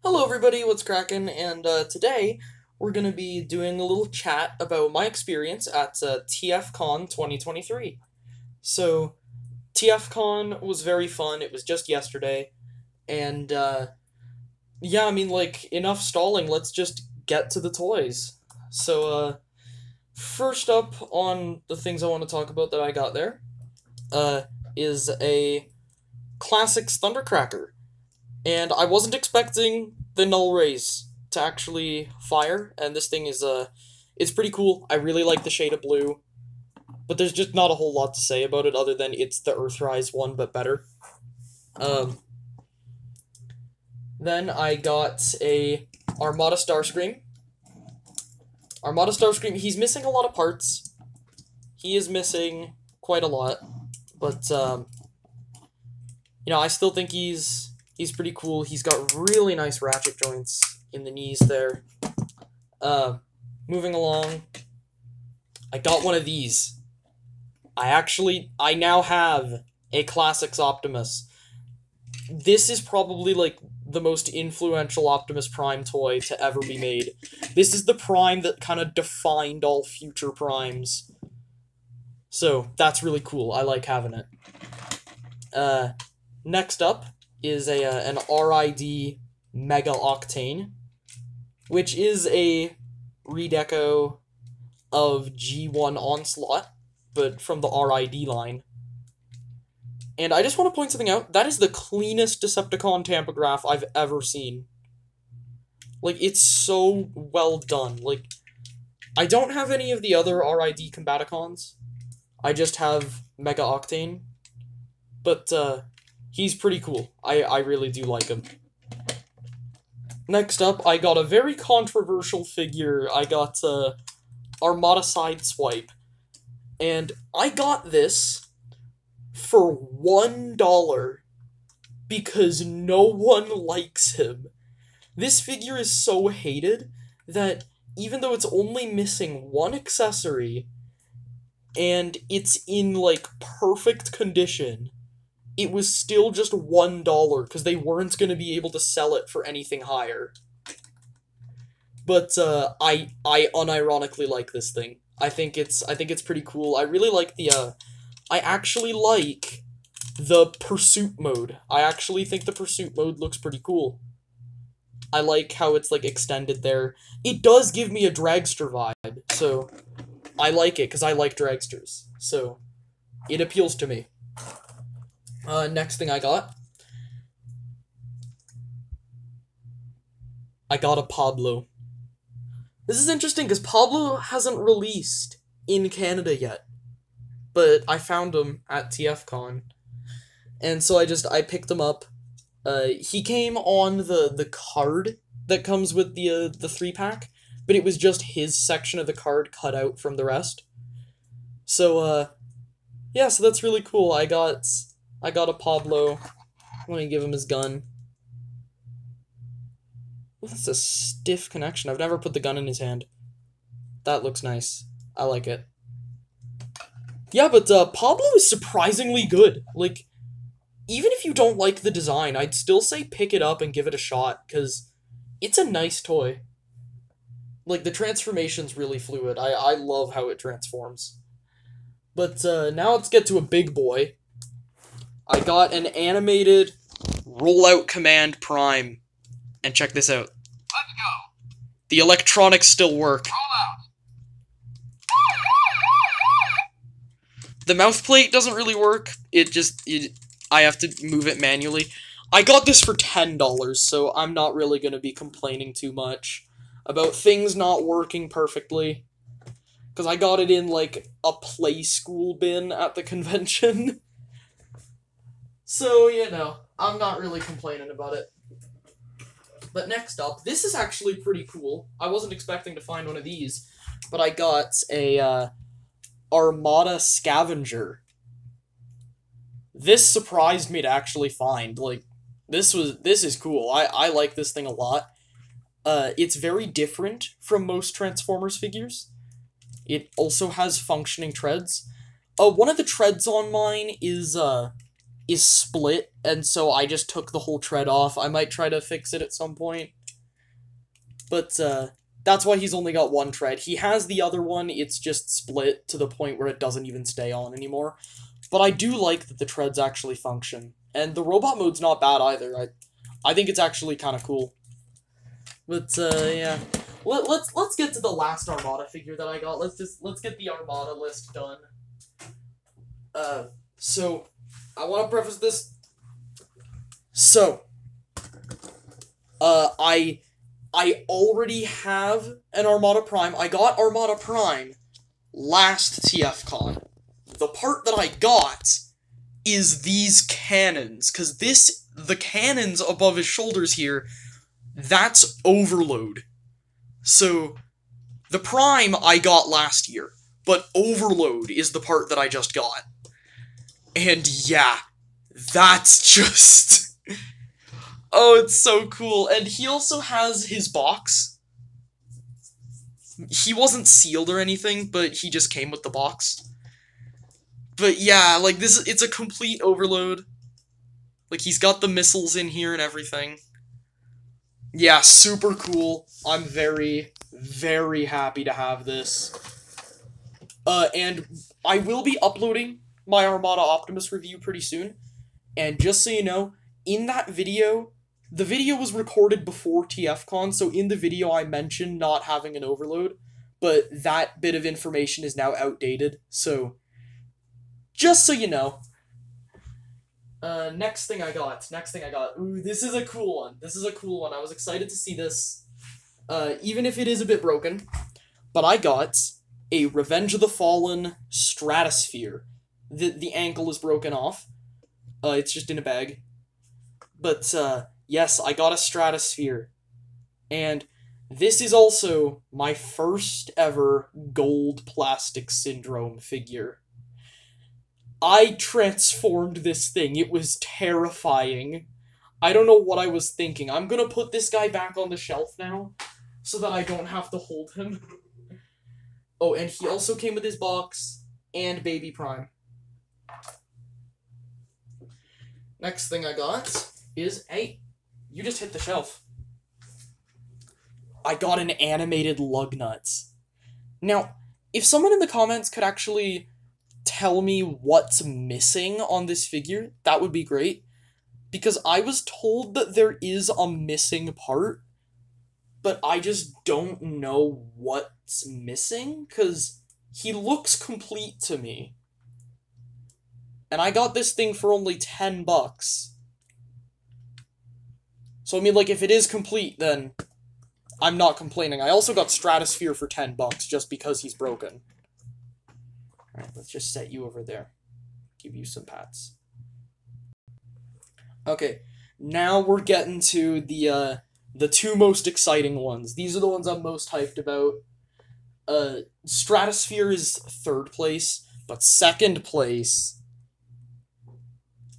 Hello everybody, what's crackin'? And today we're gonna be doing a little chat about my experience at TFcon 2023. So, TFcon was very fun, it was just yesterday, and yeah, I mean, like, enough stalling, let's just get to the toys. So, first up on the things I want to talk about that I got there, uh, is a Classics Thundercracker. And I wasn't expecting the null rays to actually fire, and this thing is, it's pretty cool. I really like the shade of blue, but there's just not a whole lot to say about it other than it's the Earthrise one, but better. Um, then I got a Armada Starscream. Armada Starscream, he's missing a lot of parts. He is missing quite a lot, but, I still think he's pretty cool. He's got really nice ratchet joints in the knees there. Moving along, I got one of these. I now have a Classics Optimus. This is probably, like, the most influential Optimus Prime toy to ever be made. This is the Prime that kind of defined all future Primes. So, that's really cool. I like having it. Next up is an RID Mega Octane, which is a redeco of G1 Onslaught, but from the RID line. And I just want to point something out. That is the cleanest Decepticon tampograph I've ever seen. Like, it's so well done. Like, I don't have any of the other RID Combaticons. I just have Mega Octane. But, he's pretty cool. I really do like him. Next up, I got a very controversial figure. I got, Armada Sideswipe. And I got this for $1 because no one likes him. This figure is so hated that even though it's only missing one accessory and it's in, like, perfect condition, it was still just $1 because they weren't going to be able to sell it for anything higher. But I unironically like this thing. I think it's pretty cool. I really like I actually like the pursuit mode. I actually think the pursuit mode looks pretty cool. I like how it's, like, extended there. It does give me a dragster vibe, so I like it because I like dragsters. So it appeals to me. Next thing I got a Pablo. This is interesting because Pablo hasn't released in Canada yet, but I found him at TFcon, and so I picked him up. He came on the card that comes with the 3-pack, but it was just his section of the card cut out from the rest. So, yeah, so that's really cool. I got a Pablo. Let me give him his gun. Ooh, that's a stiff connection. I've never put the gun in his hand. That looks nice. I like it. Yeah, but Pablo is surprisingly good. Like, even if you don't like the design, I'd still say pick it up and give it a shot, because it's a nice toy. Like, the transformation's really fluid. I love how it transforms. But now let's get to a big boy. I got an animated Rollout Command Prime. And check this out. Let's go. The electronics still work. Roll out. The mouth plate doesn't really work. I have to move it manually. I got this for $10, so I'm not really going to be complaining too much about things not working perfectly. Because I got it in, like, a play school bin at the convention. So, I'm not really complaining about it. But next up, this is actually pretty cool. I wasn't expecting to find one of these, but I got a, Armada Scavenger. This surprised me to actually find. Like, this is cool. I like this thing a lot. It's very different from most Transformers figures. It also has functioning treads. One of the treads on mine is is split, and so I just took the whole tread off. I might try to fix it at some point. But, that's why he's only got one tread. He has the other one, it's just split to the point where it doesn't even stay on anymore. But I do like that the treads actually function. And the robot mode's not bad either. I think it's actually kind of cool. But, yeah. Let's get to the last Armada figure that I got. Let's get the Armada list done. So, I want to preface this. So, I already have an Armada Prime. I got Armada Prime last TFcon. The part that I got is these cannons, because the cannons above his shoulders here, that's Overload. So, the Prime I got last year, but Overload is the part that I just got. And yeah, that's just... oh, it's so cool. And he also has his box. He wasn't sealed or anything, but he just came with the box. But yeah, like, it's a complete Overload. Like, he's got the missiles in here and everything. Yeah, super cool. I'm very, very happy to have this. And I will be uploading my Armada Optimus review pretty soon. And just so you know, in that video, the video was recorded before TFcon, so in the video I mentioned not having an Overload, but that bit of information is now outdated, so just so you know. Next thing I got. Ooh, this is a cool one. I was excited to see this, even if it is a bit broken. But I got a Revenge of the Fallen Stratosphere. The ankle is broken off. It's just in a bag. But, yes, I got a Stratosphere. And this is also my first ever gold plastic Syndrome figure. I transformed this thing. It was terrifying. I don't know what I was thinking. I'm gonna put this guy back on the shelf now, so that I don't have to hold him. Oh, and he also came with his box, and Baby Prime. Next thing I got is, hey, you just hit the shelf. I got an animated Lugnuts. Now, if someone in the comments could actually tell me what's missing on this figure, that would be great. Because I was told that there is a missing part, but I just don't know what's missing, because he looks complete to me. And I got this thing for only $10. So, I mean, like, if it is complete, then I'm not complaining. I also got Stratosphere for $10, just because he's broken. Alright, let's just set you over there. Give you some pats. Okay, now we're getting to the two most exciting ones. These are the ones I'm most hyped about. Stratosphere is third place, but second place,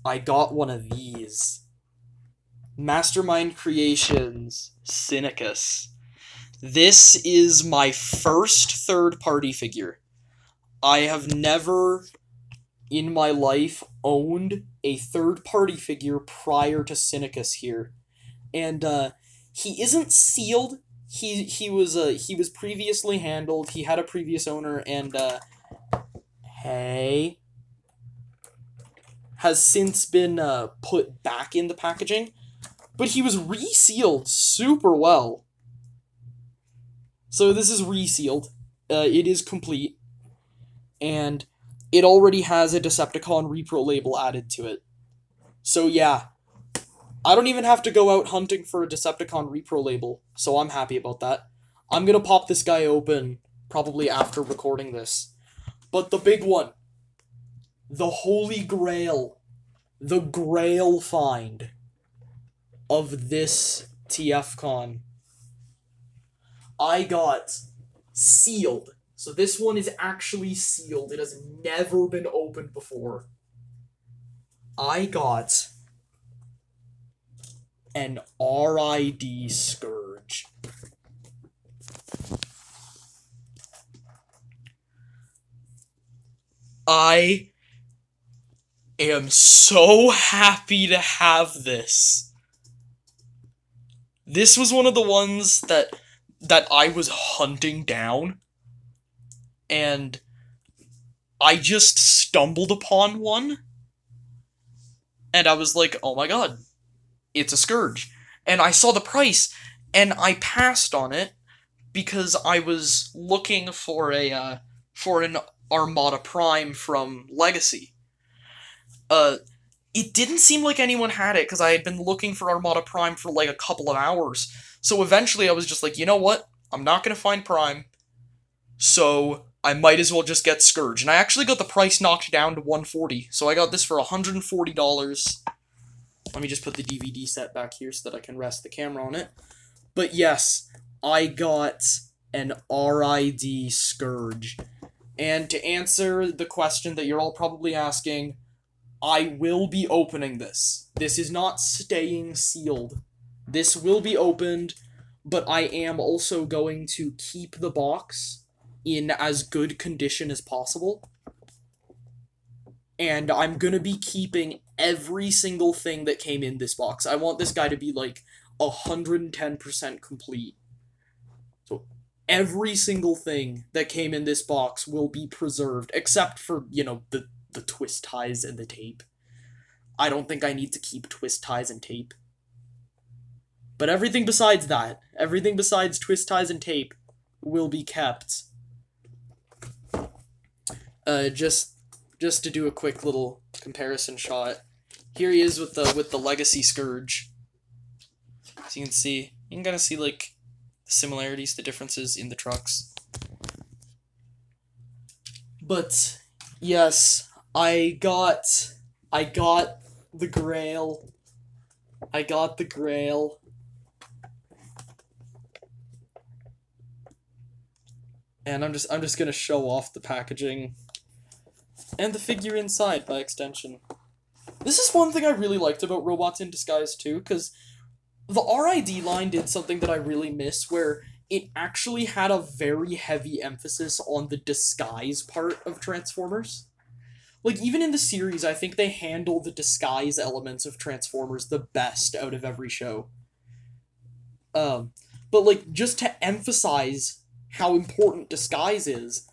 I got one of these. Mastermind Creations Cynicus. This is my first third-party figure. I have never in my life owned a third-party figure prior to Cynicus here. And he isn't sealed. He was previously handled. He had a previous owner, and has since been put back in the packaging. But he was resealed super well. So this is resealed. It is complete. And it already has a Decepticon Repro label added to it. So yeah, I don't even have to go out hunting for a Decepticon Repro label, so I'm happy about that. I'm gonna pop this guy open probably after recording this. But the big one, the Holy Grail, the Grail find of this TFcon, I got sealed. So this one is actually sealed. It has never been opened before. I got an RID Scourge. I am so happy to have this. This was one of the ones that I was hunting down, and I just stumbled upon one, and I was like, oh my god, it's a Scourge. And I saw the price, and I passed on it, because I was looking for an Armada Prime from Legacy. It didn't seem like anyone had it, because I had been looking for Armada Prime for like a couple of hours. So eventually I was just like, you know what? I'm not gonna find Prime, so I might as well just get Scourge. And I actually got the price knocked down to $140, so I got this for $140. Let me just put the DVD set back here so that I can rest the camera on it. But yes, I got an RID Scourge. And to answer the question that you're all probably asking, I will be opening this. This is not staying sealed. This will be opened, but I am also going to keep the box in as good condition as possible. And I'm going to be keeping every single thing that came in this box. I want this guy to be like 110% complete. So every single thing that came in this box will be preserved, except for, you know, the twist ties and the tape. I don't think I need to keep twist ties and tape. But everything besides that, everything besides twist ties and tape, will be kept. Just to do a quick little comparison shot. Here he is with the Legacy Scourge. So you can kind of see like the similarities, the differences in the trucks. But yes, I got the Grail. I got the Grail. And I'm just gonna show off the packaging. And the figure inside, by extension. This is one thing I really liked about Robots in Disguise, too, because the RID line did something that I really miss, where it actually had a very heavy emphasis on the disguise part of Transformers. Like, even in the series, I think they handle the disguise elements of Transformers the best out of every show. But, like, just to emphasize how important disguise is,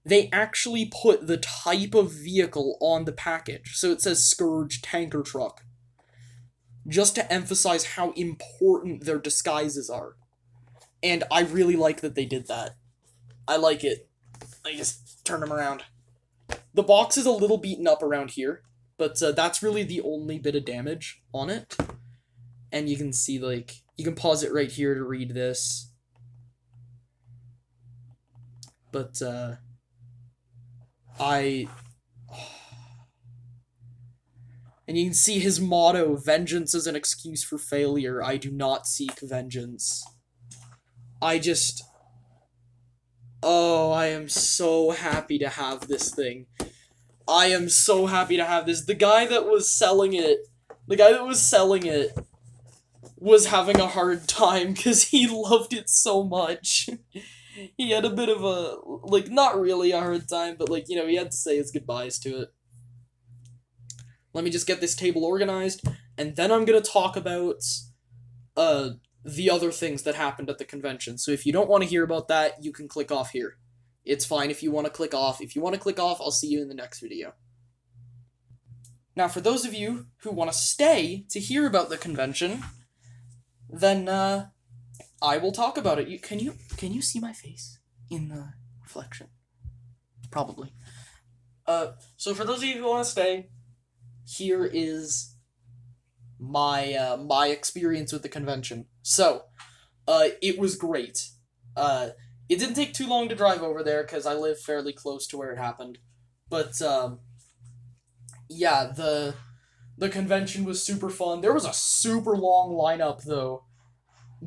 they actually put the type of vehicle on the package. So it says Scourge Tanker Truck. Just to emphasize how important their disguises are. And I really like that they did that. I like it. I just turn them around. The box is a little beaten up around here, but that's really the only bit of damage on it. And you can see, like, you can pause it right here to read this. But, and you can see his motto, vengeance is an excuse for failure. I do not seek vengeance. Oh, I am so happy to have this thing. I am so happy to have this. The guy that was selling it was having a hard time because he loved it so much. He had a bit of a, like, not really a hard time, but, like, you know, he had to say his goodbyes to it. Let me just get this table organized, and then I'm gonna talk about, the other things that happened at the convention. So if you don't want to hear about that, you can click off here. It's fine if you want to click off. If you want to click off, I'll see you in the next video. Now, for those of you who want to stay to hear about the convention, then, I will talk about it. Can you see my face in the reflection? Probably. So for those of you who want to stay, here is my my experience with the convention. So, it was great. It didn't take too long to drive over there because I live fairly close to where it happened. But yeah, the convention was super fun. There was a super long lineup though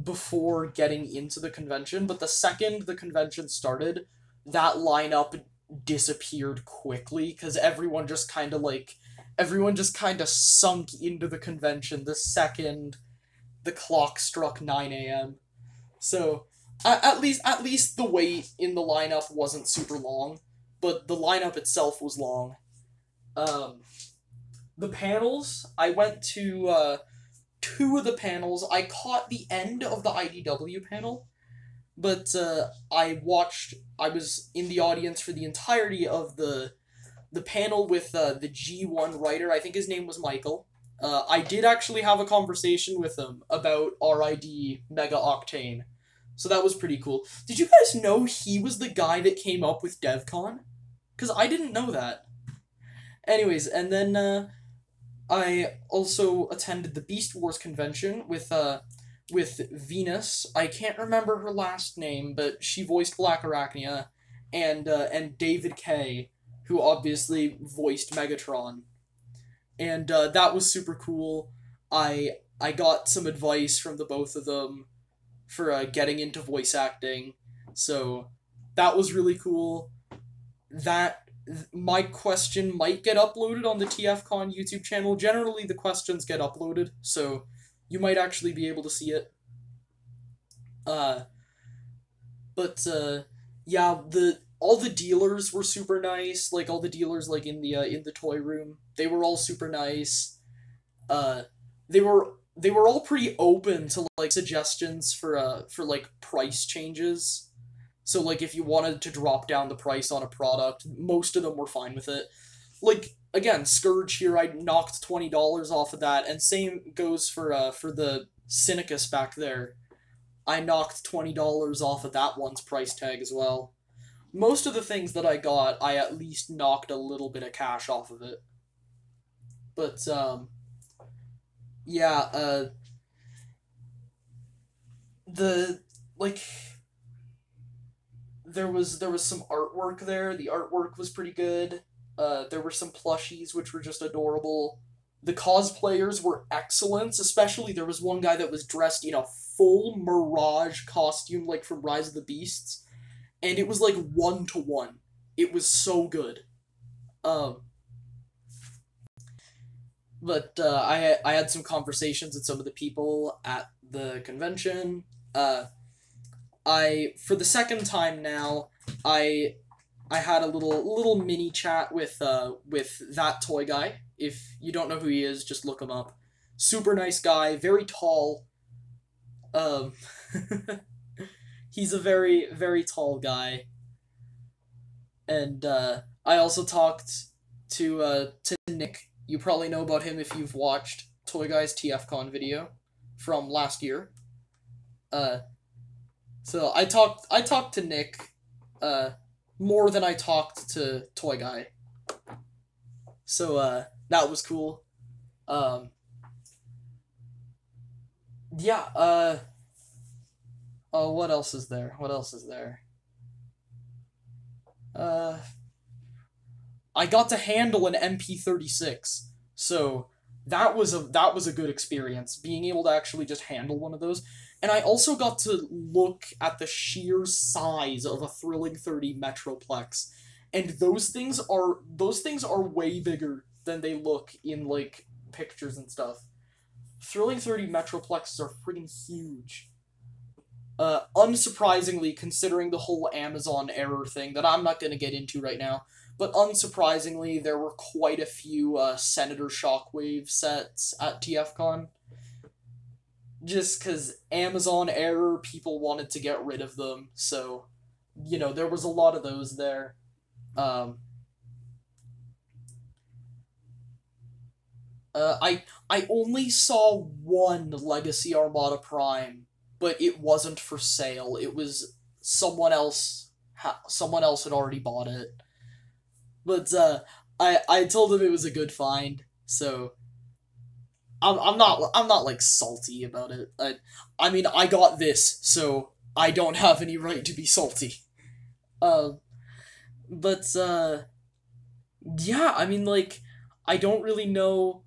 before getting into the convention, but the second the convention started, that lineup disappeared quickly because everyone just kind of sunk into the convention the second the clock struck 9 a.m. So at least the wait in the lineup wasn't super long, but the lineup itself was long. the panels, I went to two of the panels. I caught the end of the IDW panel, but I was in the audience for the entirety of the panel with the G1 writer. I think his name was Michael. I did actually have a conversation with him about RID Mega Octane, so that was pretty cool. Did you guys know he was the guy that came up with DevCon? Because I didn't know that. Anyways, and then I also attended the Beast Wars convention with Venus. I can't remember her last name, but she voiced Black Arachnia, and David Kaye, who obviously voiced Megatron. And that was super cool. I got some advice from the both of them for getting into voice acting, so that was really cool. My question might get uploaded on the TFcon YouTube channel. Generally, the questions get uploaded, so you might actually be able to see it. Yeah, all the dealers were super nice. Like, all the dealers, like, in the toy room, they were all super nice. They were all pretty open to, like, suggestions for like, price changes. So, like, if you wanted to drop down the price on a product, most of them were fine with it. Like, again, Scourge here, I knocked $20 off of that, and same goes for the Synicus back there. I knocked $20 off of that one's price tag as well. Most of the things that I got, I at least knocked a little bit of cash off of it. But, yeah, there was some artwork there. The artwork was pretty good. There were some plushies which were just adorable. The cosplayers were excellent, especially there was one guy that was dressed in a full Mirage costume, like from Rise of the Beasts, and it was like 1-to-1. It was so good. But I had some conversations with some of the people at the convention. For the second time now, I had a little mini chat with that toy guy. If you don't know who he is, just look him up. Super nice guy, very tall. He's a very, very tall guy. And I also talked to Nick. You probably know about him if you've watched Toy Guy's TFcon video from last year. So I talked to Nick more than I talked to Toy Guy. So that was cool. Yeah, oh, what else is there? I got to handle an MP36, so that was a good experience, being able to actually just handle one of those. And I also got to look at the sheer size of a Thrilling 30 Metroplex, and those things are way bigger than they look in, like, pictures and stuff. Thrilling 30 Metroplexes are freaking huge. Unsurprisingly, considering the whole Amazon error thing that I'm not going to get into right now, but unsurprisingly, there were quite a few Senator Shockwave sets at TFcon. Just because Amazon error, people wanted to get rid of them, so, you know, there was a lot of those there. I only saw one Legacy Armada Prime, but it wasn't for sale. It was someone else had already bought it. But I told him it was a good find, so I'm not like salty about it. I mean, I got this, so I don't have any right to be salty. But yeah, I mean, like, I don't really know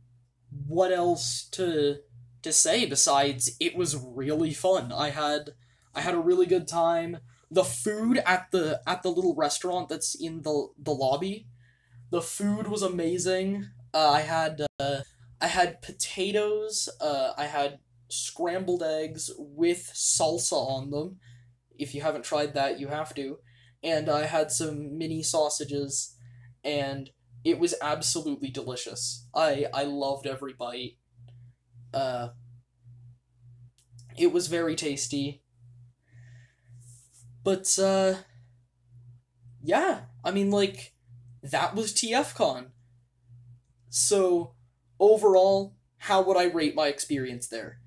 what else to say besides it was really fun. I had a really good time. The food at the little restaurant that's in the lobby, the food was amazing. I had potatoes. I had scrambled eggs with salsa on them. If you haven't tried that, you have to. And I had some mini sausages, and It was absolutely delicious. I loved every bite. Uh, it was very tasty. But, yeah, I mean, like, that was TFcon. So, overall, how would I rate my experience there?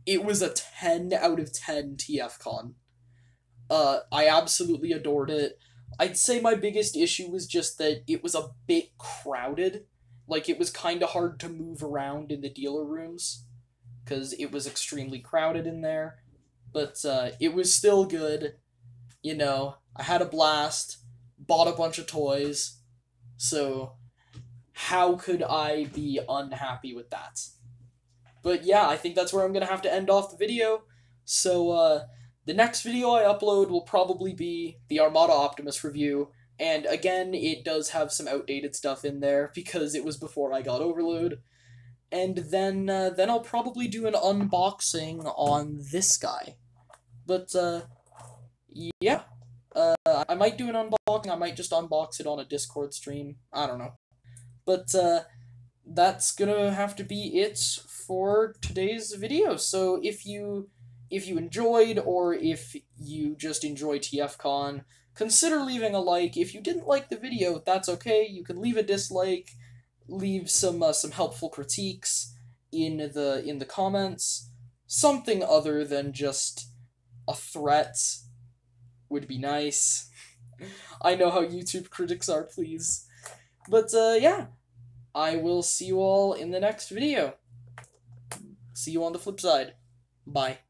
It was a 10 out of 10 TFcon. I absolutely adored it. I'd say my biggest issue was just that it was a bit crowded. Like, it was kind of hard to move around in the dealer rooms, because it was extremely crowded in there. But, it was still good. You know, I had a blast, bought a bunch of toys, so how could I be unhappy with that? But yeah, I think that's where I'm going to have to end off the video. So, the next video I upload will probably be the Armada Optimus review, and again, it does have some outdated stuff in there, because it was before I got Overload. And then I'll probably do an unboxing on this guy. But, yeah. I might do an unboxing, I might just unbox it on a Discord stream, I don't know. But, that's gonna have to be it for today's video. So if you enjoyed, or if you just enjoy TFcon, consider leaving a like. If you didn't like the video, that's okay. You can leave a dislike, leave some helpful critiques in the comments. Something other than just a threat would be nice. I know how YouTube critics are, please. But yeah, I will see you all in the next video. See you on the flip side. Bye.